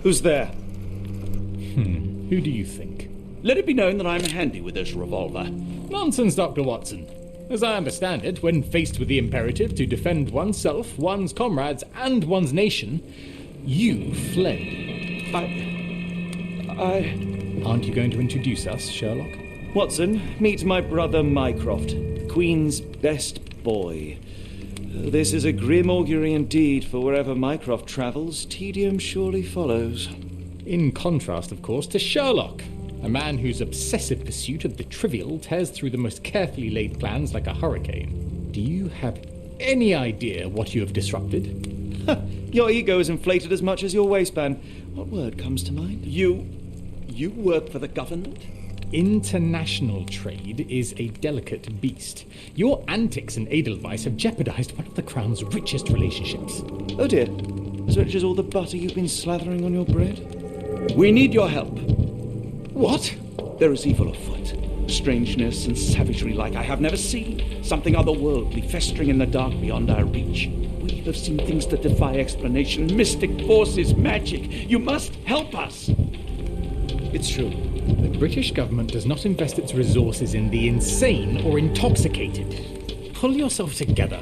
Who's there? Who do you think? Let it be known that I'm handy with this revolver. Nonsense, Dr. Watson. As I understand it, when faced with the imperative to defend oneself, one's comrades, and one's nation, you fled. Aren't you going to introduce us, Sherlock? Watson, meet my brother Mycroft, the Queen's best boy. This is a grim augury indeed, for wherever Mycroft travels, tedium surely follows. In contrast, of course, to Sherlock, a man whose obsessive pursuit of the trivial tears through the most carefully laid plans like a hurricane. Do you have any idea what you have disrupted? Your ego is inflated as much as your waistband. What word comes to mind? You work for the government? International trade is a delicate beast. Your antics and Edelweiss have jeopardized one of the Crown's richest relationships. Oh dear. As rich as all the butter you've been slathering on your bread? We need your help. What? There is evil afoot. Strangeness and savagery like I have never seen. Something otherworldly festering in the dark beyond our reach. We have seen things that defy explanation. Mystic forces, magic. You must help us. It's true. The British government does not invest its resources in the insane or intoxicated. Pull yourself together.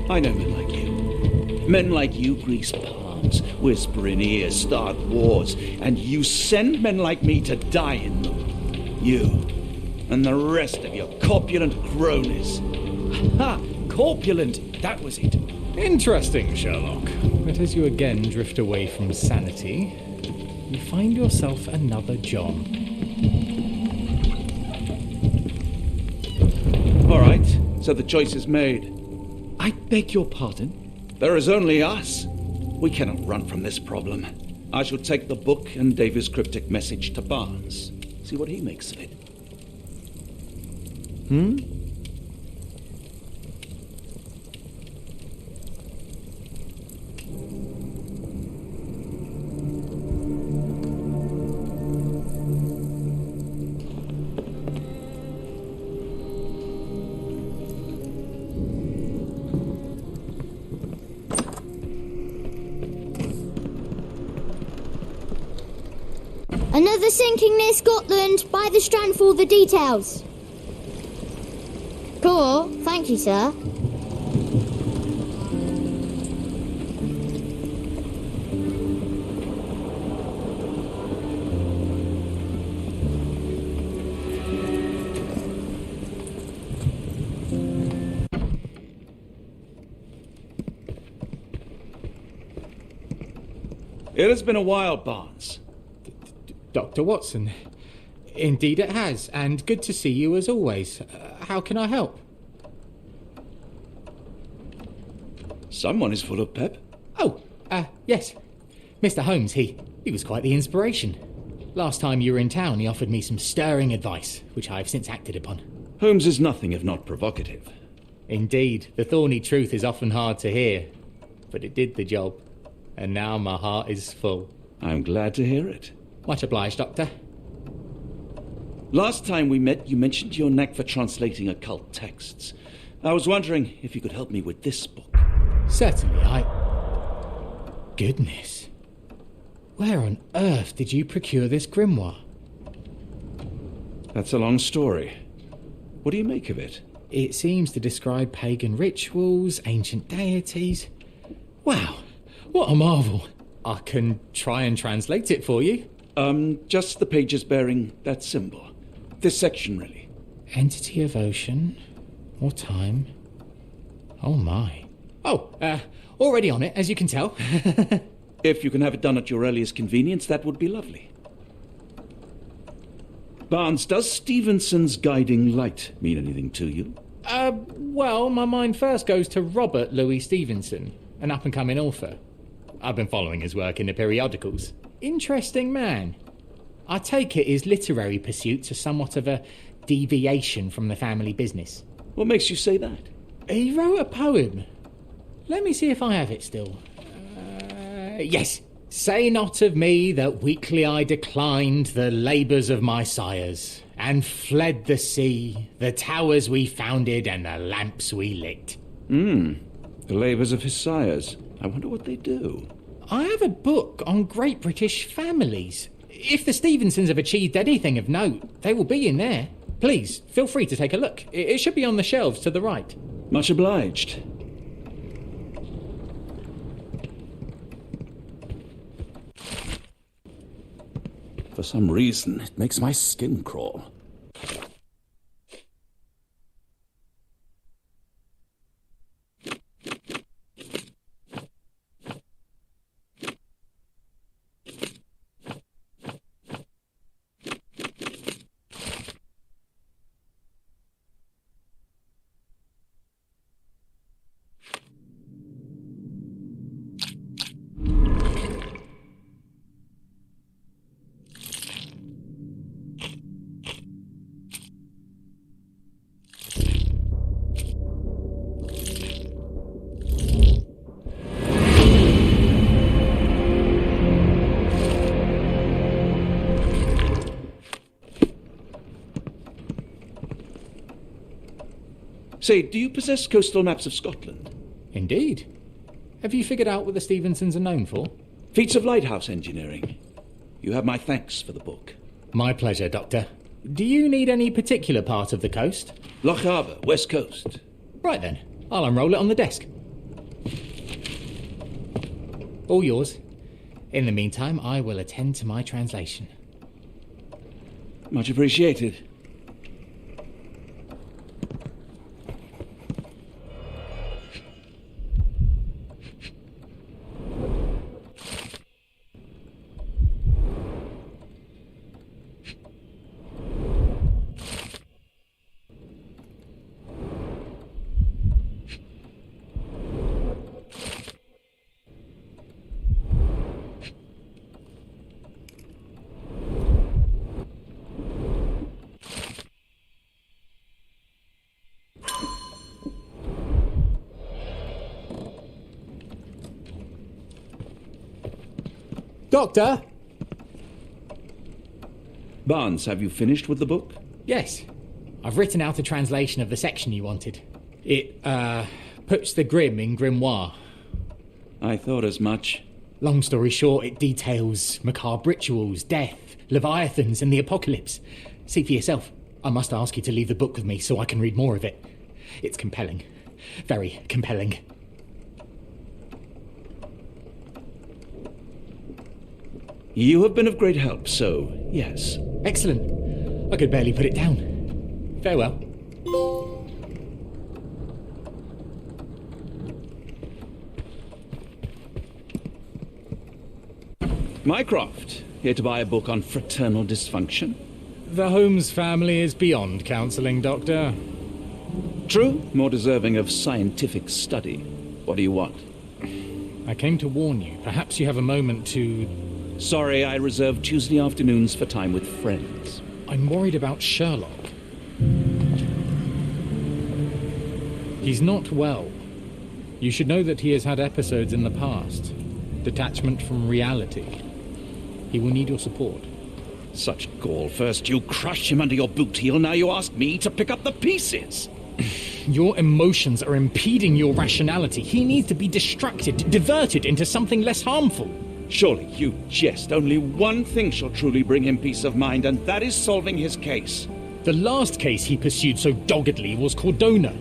I know men like you. Men like you grease palms, whisper in ears, start wars, and you send men like me to die in them. You and the rest of your corpulent cronies. Ha! Corpulent, that was it. Interesting, Sherlock. But as you again drift away from sanity, you find yourself another John. All right, so the choice is made. I beg your pardon? There is only us. We cannot run from this problem. I shall take the book and Davy's cryptic message to Barnes. See what he makes of it. Another sinking near Scotland. By the Strand for all the details. Cool. Thank you, sir. It has been a while, Barnes. Dr. Watson, indeed it has, and good to see you as always. How can I help? Someone is full of pep. Oh, yes. Mr. Holmes, he was quite the inspiration. Last time you were in town, he offered me some stirring advice, which I have since acted upon. Holmes is nothing if not provocative. Indeed, the thorny truth is often hard to hear, but it did the job, and now my heart is full. I'm glad to hear it. Much obliged, Doctor. Last time we met, you mentioned your knack for translating occult texts. I was wondering if you could help me with this book. Certainly, Goodness. Where on earth did you procure this grimoire? That's a long story. What do you make of it? It seems to describe pagan rituals, ancient deities. Wow, what a marvel. I can try and translate it for you. Just the pages bearing that symbol. This section, really. Entity of ocean, or time. Oh my. Oh, already on it, as you can tell. If you can have it done at your earliest convenience, that would be lovely. Barnes, does Stevenson's guiding light mean anything to you? Well, my mind first goes to Robert Louis Stevenson, an up-and-coming author. I've been following his work in the periodicals. Interesting man. I take it his literary pursuits are somewhat of a deviation from the family business. What makes you say that? He wrote a poem. Let me see if I have it still. Yes. Say not of me that weakly I declined the labours of my sires, and fled the sea, the towers we founded, and the lamps we lit. The labours of his sires. I wonder what they do. I have a book on great British families. If the Stevensons have achieved anything of note, they will be in there. Please, feel free to take a look. It should be on the shelves to the right. Much obliged. For some reason, it makes my skin crawl. Say, do you possess coastal maps of Scotland? Indeed. Have you figured out what the Stevensons are known for? Feats of lighthouse engineering. You have my thanks for the book. My pleasure, Doctor. Do you need any particular part of the coast? Loch Harbour, West Coast. Right then. I'll unroll it on the desk. All yours. In the meantime, I will attend to my translation. Much appreciated. Doctor? Barnes, have you finished with the book? Yes. I've written out a translation of the section you wanted. It, puts the grim in grimoire. I thought as much. Long story short, it details macabre rituals, death, leviathans, and the apocalypse. See for yourself. I must ask you to leave the book with me so I can read more of it. It's compelling. Very compelling. You have been of great help, so yes. Excellent. I could barely put it down. Farewell. Mycroft, here to buy a book on fraternal dysfunction. The Holmes family is beyond counselling, Doctor. True, more deserving of scientific study. What do you want? I came to warn you. Perhaps you have a moment to... Sorry, I reserve Tuesday afternoons for time with friends. I'm worried about Sherlock. He's not well. You should know that he has had episodes in the past. Detachment from reality. He will need your support. Such gall. First you crush him under your boot heel, now you ask me to pick up the pieces. Your emotions are impeding your rationality. He needs to be distracted, diverted into something less harmful. Surely you jest. Only one thing shall truly bring him peace of mind, and that is solving his case. The last case he pursued so doggedly was Cordona.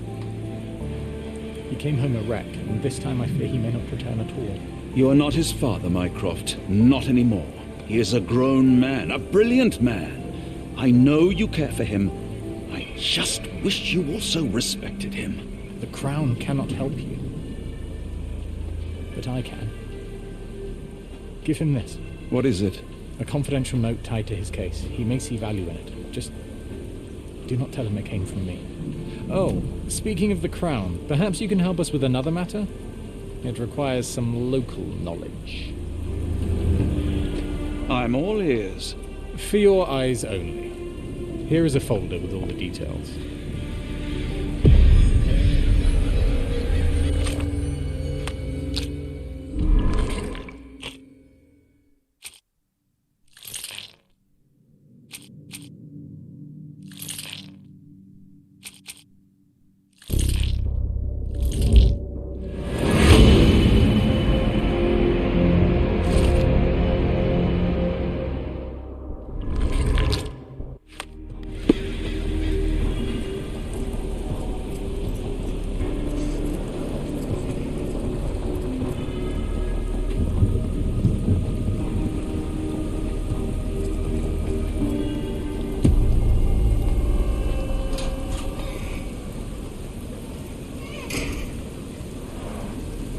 He came home a wreck, and this time I fear he may not return at all. You are not his father, Mycroft. Not anymore. He is a grown man, a brilliant man. I know you care for him. I just wish you also respected him. The Crown cannot help you. But I can. Give him this. What is it? A confidential note tied to his case. He may see value in it. Just do not tell him it came from me. Oh, speaking of the Crown, perhaps you can help us with another matter? It requires some local knowledge. I'm all ears. For your eyes only. Here is a folder with all the details.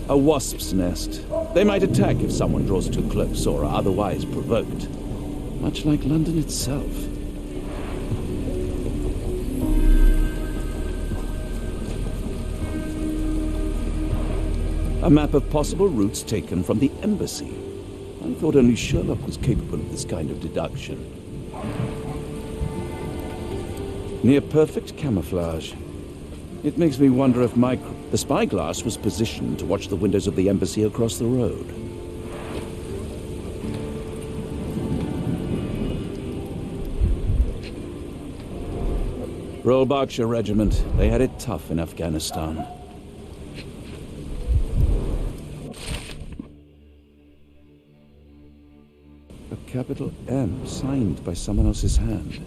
A wasp's nest. They might attack if someone draws too close or are otherwise provoked. Much like London itself. A map of possible routes taken from the embassy. I thought only Sherlock was capable of this kind of deduction. Near perfect camouflage. It makes me wonder if the spyglass was positioned to watch the windows of the embassy across the road. Royal Berkshire Regiment. They had it tough in Afghanistan. A capital M signed by someone else's hand.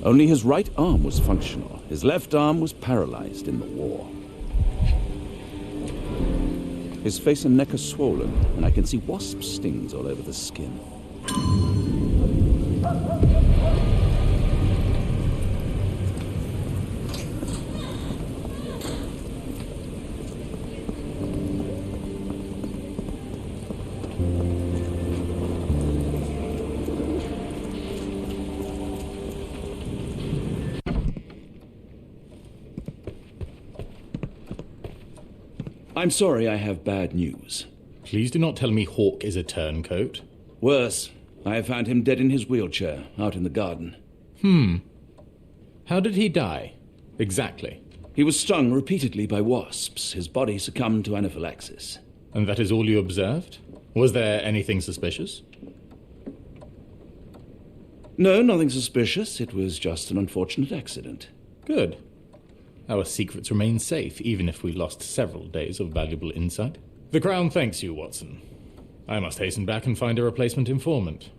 Only his right arm was functional. His left arm was paralyzed in the war. His face and neck are swollen, and I can see wasp stings all over the skin. I'm sorry, I have bad news. Please do not tell me Hawk is a turncoat. Worse, I have found him dead in his wheelchair, out in the garden. How did he die? Exactly. He was stung repeatedly by wasps. His body succumbed to anaphylaxis. And that is all you observed? Was there anything suspicious? No, nothing suspicious. It was just an unfortunate accident. Good. Our secrets remain safe, even if we lost several days of valuable insight. The Crown thanks you, Watson. I must hasten back and find a replacement informant.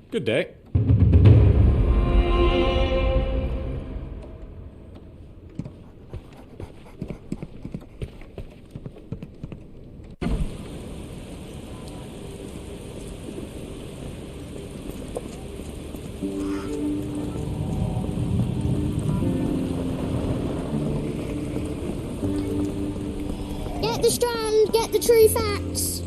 Good day. Get the Strand, get the true facts.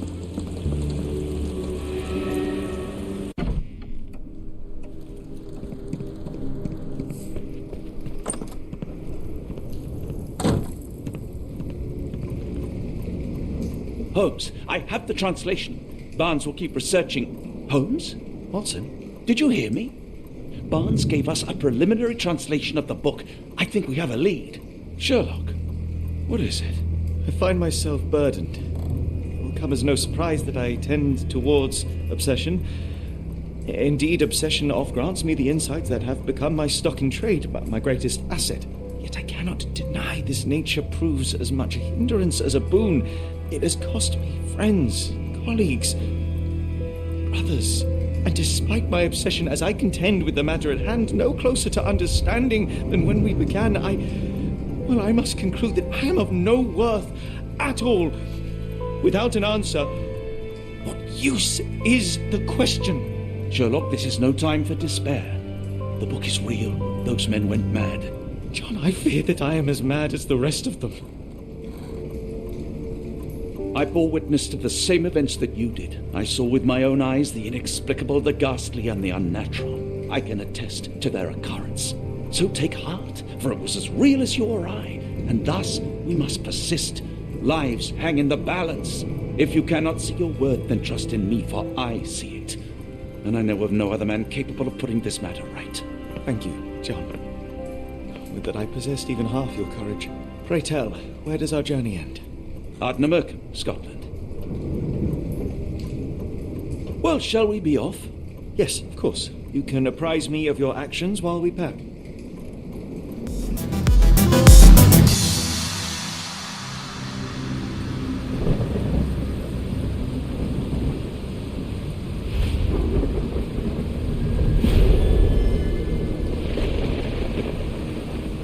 Holmes, I have the translation. Barnes will keep researching. Holmes? Watson? Did you hear me? Barnes gave us a preliminary translation of the book. I think we have a lead. Sherlock, what is it? I find myself burdened. It will come as no surprise that I tend towards obsession. Indeed, obsession oft grants me the insights that have become my stock in trade, my greatest asset. Yet I cannot deny this nature proves as much a hindrance as a boon. It has cost me friends, colleagues, brothers. And despite my obsession, as I contend with the matter at hand, no closer to understanding than when we began, I must conclude that I am of no worth at all. Without an answer, what use is the question? Sherlock, this is no time for despair. The book is real. Those men went mad. John, I fear that I am as mad as the rest of them. I bore witness to the same events that you did. I saw with my own eyes the inexplicable, the ghastly, and the unnatural. I can attest to their occurrence. So take heart, for it was as real as you or I, and thus we must persist. Lives hang in the balance. If you cannot see your worth, then trust in me, for I see it. and I know of no other man capable of putting this matter right. Thank you, John. Would that I possessed even half your courage. Pray tell, where does our journey end? Ardnamurchan, Scotland. Well, shall we be off? Yes, of course. You can apprise me of your actions while we pack.